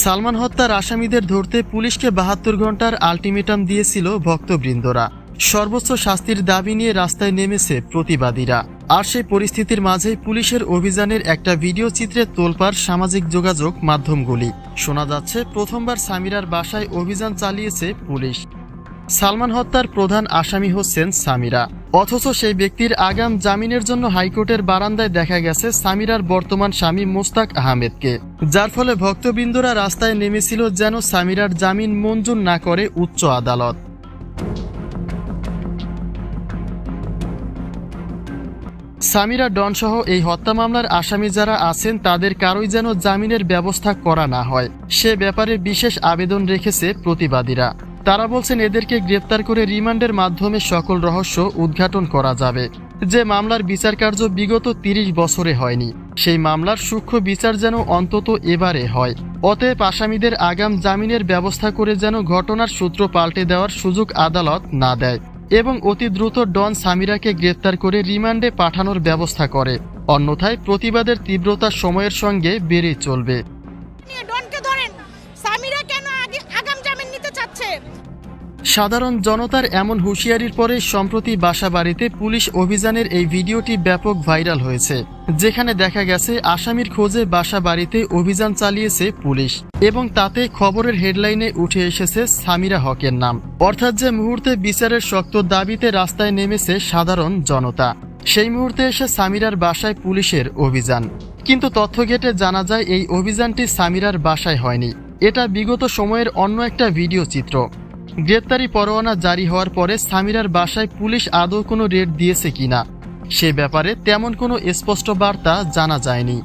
সালমান হত্যার আসামিদের ধরতে পুলিশকে ৭২ ঘন্টার আলটিমেটাম দিয়েছিল ভক্তবৃন্দরা। সর্বোচ্চ শাস্তির দাবি নিয়ে রাস্তায় নেমেছে প্রতিবাদীরা। আর সেই পরিস্থিতির মাঝেই পুলিশের অভিযানের একটা ভিডিও চিত্রে তোলপাড় সামাজিক যোগাযোগ মাধ্যমগুলি। শোনা যাচ্ছে প্রথমবার সামিরার বাসায় অভিযান চালিয়েছে পুলিশ। সালমান হত্যার প্রধান আসামি হচ্ছেন সামিরা, অথচ সেই ব্যক্তির আগাম জামিনের জন্য হাইকোর্টের বারান্দায় দেখা গেছে সামিরার বর্তমান স্বামী মোস্তাক আহমেদকে, যার ফলে ভক্তবৃন্দরা রাস্তায় নেমেছিল যেন সামিরার জামিন মঞ্জুর না করে উচ্চ আদালত। সামিরা ডনসহ এই হত্যা মামলার আসামি যারা আছেন তাদের কারোই যেন জামিনের ব্যবস্থা করা না হয়, সে ব্যাপারে বিশেষ আবেদন রেখেছে প্রতিবাদীরা। তারা বলছেন এদেরকে গ্রেপ্তার করে রিমান্ডের মাধ্যমে সকল রহস্য উদ্ঘাটন করা যাবে। যে মামলার বিচারকার্য বিগত ৩০ বছরে হয়নি, সেই মামলার সূক্ষ্ম বিচার যেন অন্তত এবারে হয়। অতএব আসামিদের আগাম জামিনের ব্যবস্থা করে যেন ঘটনার সূত্র পাল্টে দেওয়ার সুযোগ আদালত না দেয় এবং অতি দ্রুত ডন সামিরাকে গ্রেপ্তার করে রিমান্ডে পাঠানোর ব্যবস্থা করে। অন্যথায় প্রতিবাদের তীব্রতা সময়ের সঙ্গে বেড়ে চলবে। সাধারণ জনতার এমন হুঁশিয়ারির পরে সম্প্রতি বাসাবাড়িতে পুলিশ অভিযানের এই ভিডিওটি ব্যাপক ভাইরাল হয়েছে, যেখানে দেখা গেছে আসামির খোঁজে বাসাবাড়িতে অভিযান চালিয়েছে পুলিশ এবং তাতে খবরের হেডলাইনে উঠে এসেছে সামিরা হকের নাম। অর্থাৎ যে মুহূর্তে বিচারের শক্ত দাবিতে রাস্তায় নেমেছে সাধারণ জনতা, সেই মুহূর্তে এসে সামিরার বাসায় পুলিশের অভিযান। কিন্তু তথ্য ঘেঁটে জানা যায় এই অভিযানটি সামিরার বাসায় হয়নি, এটা বিগত সময়ের অন্য একটা ভিডিও চিত্র। গ্রেপ্তারি পরোয়ানা জারি হওয়ার পরে সামিরার বাসায় পুলিশ আদৌ কোনো রেড দিয়েছে কিনা সে ব্যাপারে তেমন কোনো স্পষ্ট বার্তা জানা যায়নি।